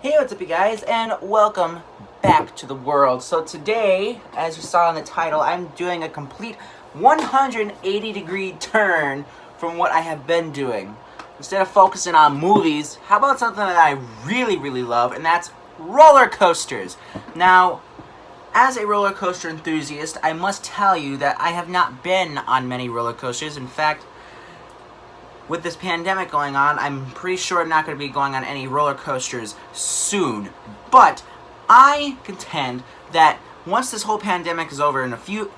Hey, what's up you guys, and welcome back to the world. So today, as you saw in the title, I'm doing a complete 180-degree turn from what I have been doing. Instead of focusing on movies, how about something that I really love, and that's roller coasters. Now, as a roller coaster enthusiast, I must tell you that I have not been on many roller coasters. In fact, with this pandemic going on, I'm pretty sure I'm not going to be going on any roller coasters soon. But I contend that once this whole pandemic is over, in a few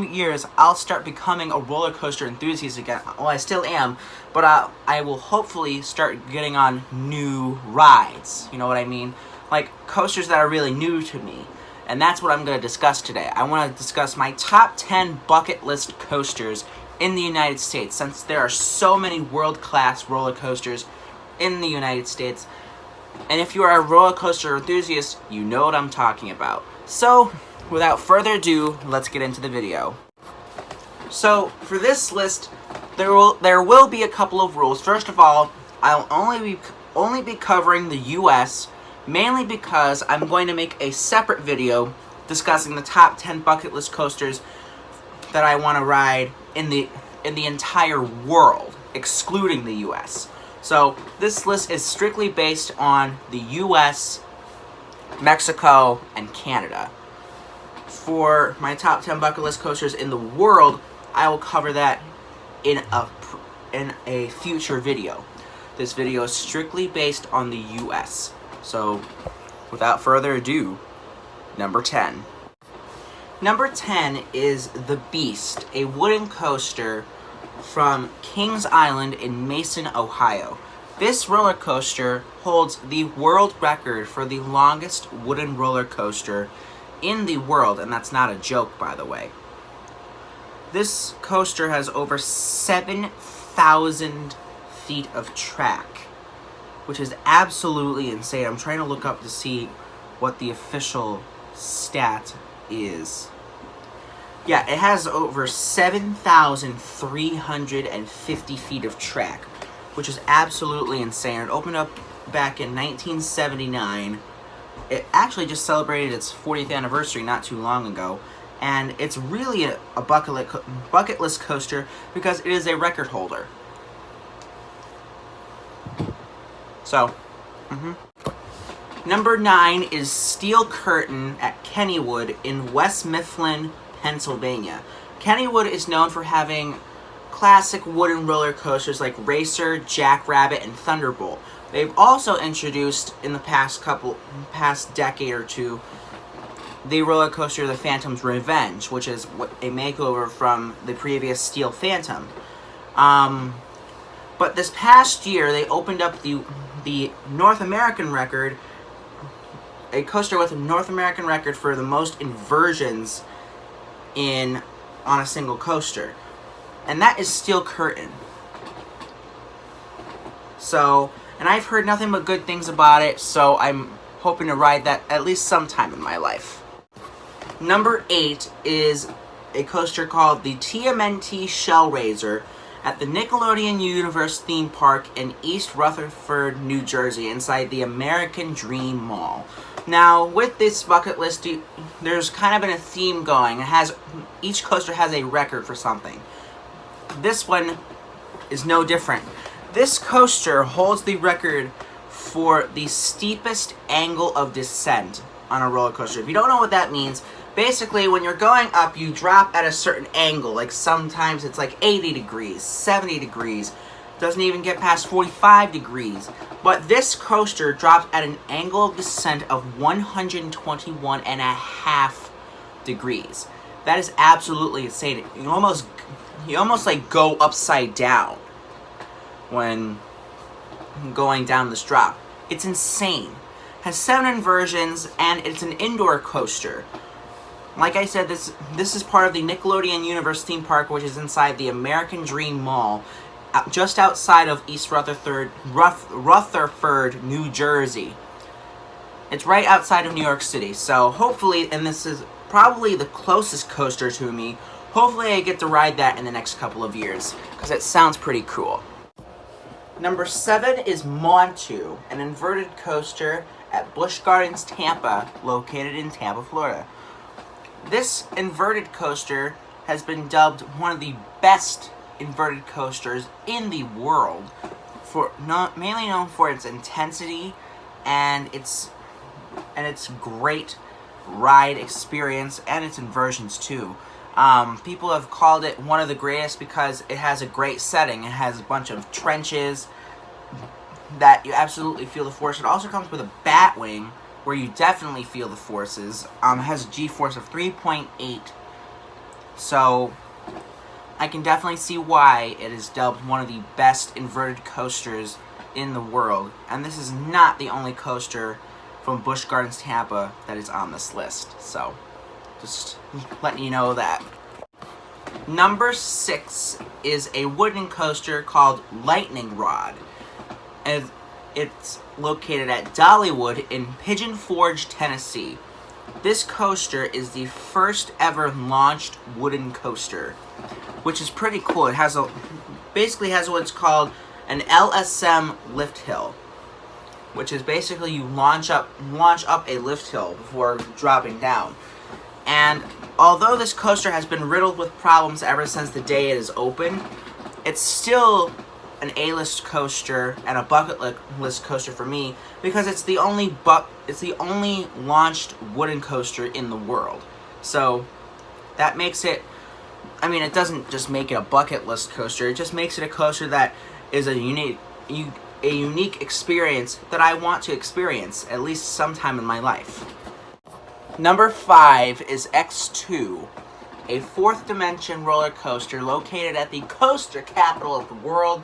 years, I'll start becoming a roller coaster enthusiast again. Well, I still am, but I will hopefully start getting on new rides. You know what I mean? Like coasters that are really new to me. And that's what I'm going to discuss today. I want to discuss my top 10 bucket list coasters in the United States, since there are so many world-class roller coasters in the United States. And if you are a roller coaster enthusiast, you know what I'm talking about. So, without further ado, let's get into the video. So, for this list, there will be a couple of rules. First of all, I'll only be covering the US, mainly because I'm going to make a separate video discussing the top 10 bucket list coasters that I want to ride in the entire world, excluding the US. So this list is strictly based on the US, Mexico, and Canada. For my top 10 bucket list coasters in the world, I will cover that in a future video. This video is strictly based on the US. So without further ado, number 10. Number 10 is The Beast, a wooden coaster from Kings Island in Mason, Ohio. This roller coaster holds the world record for the longest wooden roller coaster in the world, and that's not a joke, by the way. This coaster has over 7,000 feet of track, which is absolutely insane. I'm trying to look up to see what the official stat is. Yeah, it has over 7,350 feet of track, which is absolutely insane. It opened up back in 1979. It actually just celebrated its 40th anniversary not too long ago, and it's really a bucket list coaster because it is a record holder. So, Number 9 is Steel Curtain at Kennywood in West Mifflin, Pennsylvania. Kennywood is known for having classic wooden roller coasters like Racer, Jackrabbit, and Thunderbolt. They've also introduced in the past decade or two the roller coaster The Phantom's Revenge, which is a makeover from the previous Steel Phantom. But this past year they opened up the North American record, a coaster with a North American record for the most inversions on a single coaster, and that is Steel Curtain. So, and I've heard nothing but good things about it, so I'm hoping to ride that at least sometime in my life. Number 8 is a coaster called the TMNT Shellraiser at the Nickelodeon Universe theme park in East Rutherford, New Jersey, inside the American Dream Mall. Now, with this bucket list, there's kind of been a theme going. Each coaster has a record for something. This one is no different. This coaster holds the record for the steepest angle of descent on a roller coaster. If you don't know what that means, basically when you're going up, you drop at a certain angle. Like sometimes it's like 80 degrees, 70 degrees. Doesn't even get past 45 degrees. But this coaster drops at an angle of descent of 121.5 degrees. That is absolutely insane. You almost like go upside down when going down this drop. It's insane. Has 7 inversions, and it's an indoor coaster. Like I said, this is part of the Nickelodeon Universe theme park, which is inside the American Dream Mall, just outside of East Rutherford, New Jersey. It's right outside of New York City, so hopefully, and this is probably the closest coaster to me, hopefully I get to ride that in the next couple of years, because it sounds pretty cool. Number 7 is Mon Choo, an inverted coaster at Busch Gardens, Tampa, located in Tampa, Florida. This inverted coaster has been dubbed one of the best inverted coasters in the world, mainly known for its intensity and its great ride experience and its inversions too. People have called it one of the greatest because it has a great setting. It has a bunch of trenches that you absolutely feel the force. It also comes with a bat wing where you definitely feel the forces. It has a G-force of 3.8. So I can definitely see why it is dubbed one of the best inverted coasters in the world. And this is not the only coaster from Busch Gardens, Tampa that is on this list. So just letting you know that. Number 6 is a wooden coaster called Lightning Rod. And it's located at Dollywood in Pigeon Forge, Tennessee. This coaster is the first ever launched wooden coaster, which is pretty cool. It has basically has what's called an LSM lift hill, which is basically you launch up a lift hill before dropping down. And although this coaster has been riddled with problems ever since the day it is open, it's still an A-list coaster and a bucket list coaster for me because it's the only launched wooden coaster in the world. So that makes it, I mean, it doesn't just make it a bucket list coaster, it just makes it a coaster that is a unique experience that I want to experience at least sometime in my life. Number 5 is X2, a fourth dimension roller coaster located at the coaster capital of the world,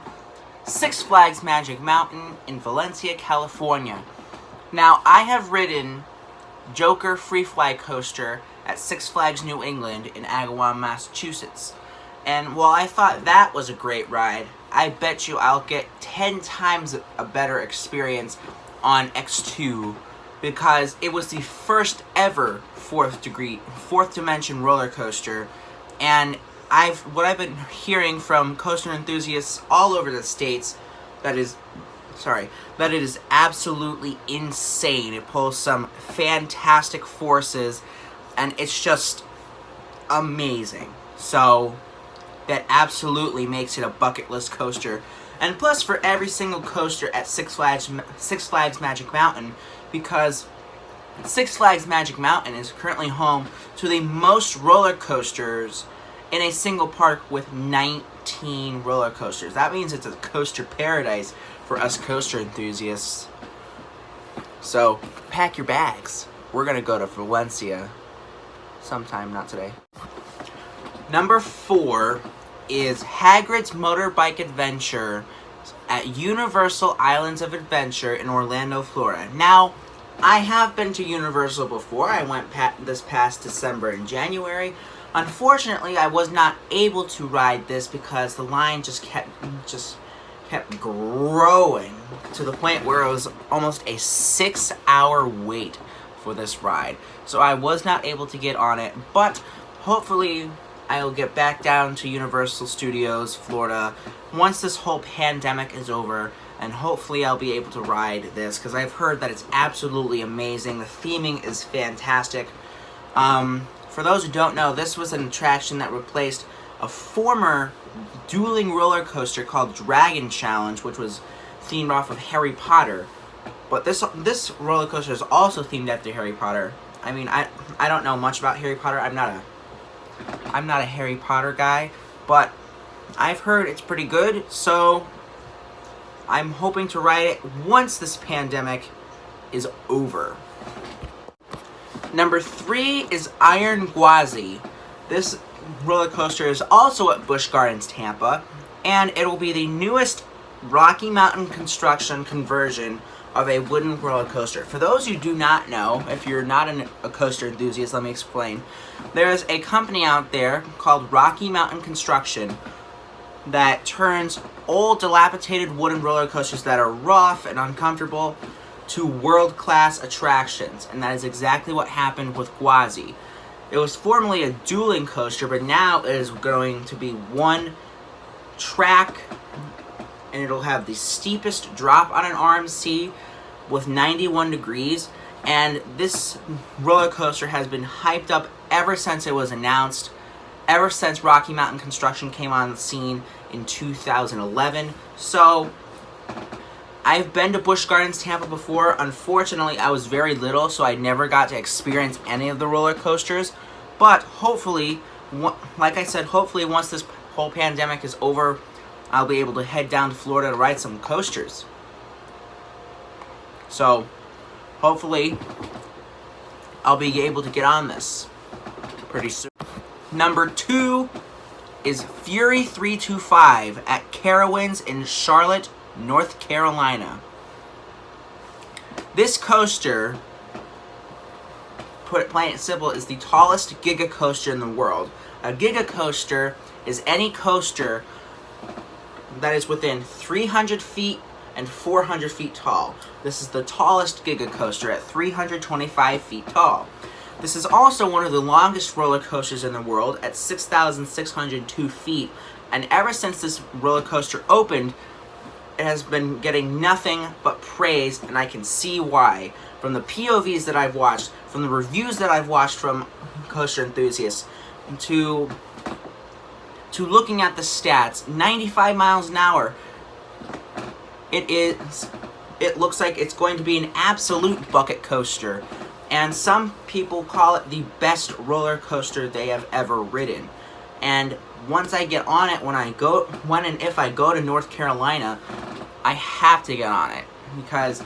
Six Flags Magic Mountain in Valencia, California. Now, I have ridden Joker Free Fly Coaster at Six Flags New England in Agawam, Massachusetts. And while I thought that was a great ride, I bet you I'll get 10 times a better experience on X2 because it was the first ever fourth dimension roller coaster, and what I've been hearing from coaster enthusiasts all over the states that it is absolutely insane. It pulls some fantastic forces and it's just amazing. So that absolutely makes it a bucket list coaster. And plus for every single coaster at Six Flags Magic Mountain, because Six Flags Magic Mountain is currently home to the most roller coasters in a single park with 19 roller coasters. That means it's a coaster paradise for us coaster enthusiasts. So pack your bags. We're gonna go to Valencia sometime, not today. Number 4 is Hagrid's Motorbike Adventure at Universal Islands of Adventure in Orlando, Florida. Now, I have been to Universal before. I went this past December and January. Unfortunately, I was not able to ride this because the line just kept growing to the point where it was almost a 6-hour wait for this ride. So I was not able to get on it, but hopefully I'll get back down to Universal Studios, Florida, once this whole pandemic is over, and hopefully I'll be able to ride this, because I've heard that it's absolutely amazing. The theming is fantastic. For those who don't know, this was an attraction that replaced a former dueling roller coaster called Dragon Challenge, which was themed off of Harry Potter. But this roller coaster is also themed after Harry Potter. I mean, I don't know much about Harry Potter. I'm not a Harry Potter guy, but I've heard it's pretty good, so I'm hoping to ride it once this pandemic is over. Number 3 is Ironhuazhi. This roller coaster is also at Busch Gardens, Tampa, and it will be the newest Rocky Mountain construction conversion of a wooden roller coaster. For those who do not know, if you're not a coaster enthusiast, let me explain. There is a company out there called Rocky Mountain Construction that turns old, dilapidated wooden roller coasters that are rough and uncomfortable to world-class attractions, and that is exactly what happened with Huazhi. It was formerly a dueling coaster, but now it is going to be one track and it'll have the steepest drop on an RMC with 91 degrees. And this roller coaster has been hyped up ever since it was announced, ever since Rocky Mountain Construction came on the scene in 2011. So I've been to Busch Gardens Tampa before. Unfortunately, I was very little, so I never got to experience any of the roller coasters. But hopefully, like I said, hopefully once this whole pandemic is over, I'll be able to head down to Florida to ride some coasters. So hopefully I'll be able to get on this pretty soon. Number 2 is Fury 325 at Carowinds in Charlotte, North Carolina. This coaster, plain and simple, is the tallest giga coaster in the world. A giga coaster is any coaster that is within 300 feet and 400 feet tall. This is the tallest giga coaster at 325 feet tall. This is also one of the longest roller coasters in the world at 6,602 feet. And ever since this roller coaster opened, it has been getting nothing but praise, and I can see why. From the POVs that I've watched, from the reviews that I've watched from coaster enthusiasts, to looking at the stats, 95 miles an hour. It looks like it's going to be an absolute bucket coaster. And some people call it the best roller coaster they have ever ridden. And once I get on it, when and if I go to North Carolina, I have to get on it, because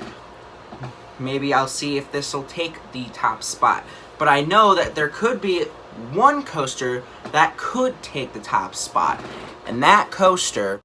maybe I'll see if this will take the top spot. But I know that there could be one coaster that could take the top spot, and that coaster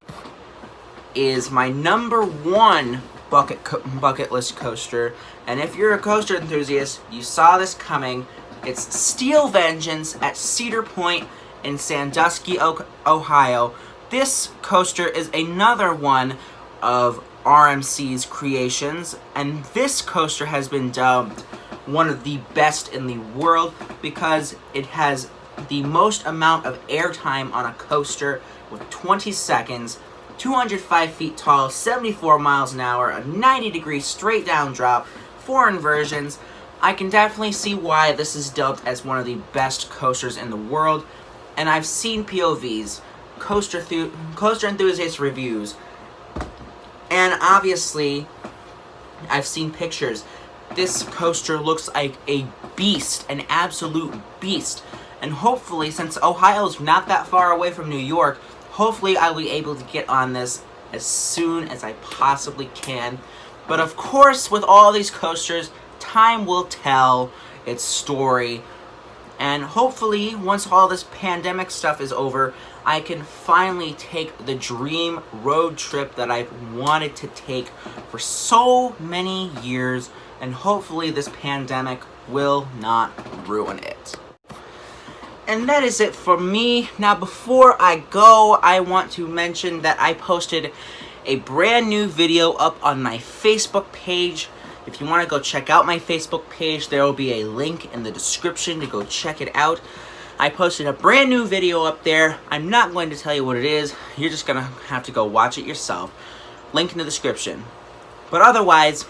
is my number 1 bucket list coaster. And if you're a coaster enthusiast, you saw this coming. It's Steel Vengeance at Cedar Point in Sandusky, Ohio. This coaster is another one of RMC's creations, and this coaster has been dubbed one of the best in the world because it has the most amount of airtime on a coaster with 20 seconds, 205 feet tall, 74 miles an hour, a 90-degree straight down drop, 4 inversions. I can definitely see why this is dubbed as one of the best coasters in the world. And I've seen POVs, coaster enthusiast reviews, and obviously I've seen pictures. This coaster looks like a beast, an absolute beast. And hopefully, since Ohio's not that far away from New York, hopefully I'll be able to get on this as soon as I possibly can. But of course, with all these coasters, time will tell its story. And hopefully, once all this pandemic stuff is over, I can finally take the dream road trip that I've wanted to take for so many years. And hopefully this pandemic will not ruin it. And that is it for me. Now, before I go, I want to mention that I posted a brand new video up on my Facebook page. If you want to go check out my Facebook page, there will be a link in the description to go check it out. I posted a brand new video up there. I'm not going to tell you what it is. You're just going to have to go watch it yourself. Link in the description. But otherwise,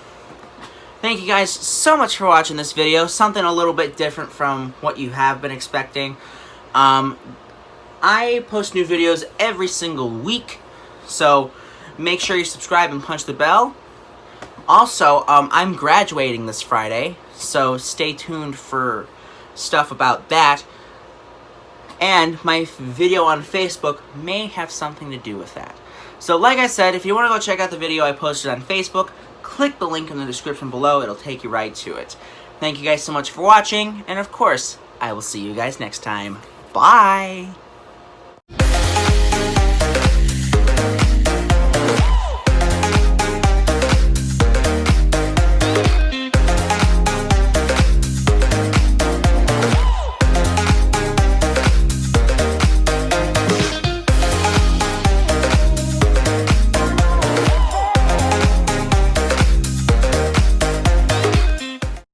thank you guys so much for watching this video. Something a little bit different from what you have been expecting. I post new videos every single week, so make sure you subscribe and punch the bell. Also, I'm graduating this Friday, so stay tuned for stuff about that. And my video on Facebook may have something to do with that. So like I said, if you want to go check out the video I posted on Facebook, click the link in the description below. It'll take you right to it. Thank you guys so much for watching, and of course, I will see you guys next time. Bye!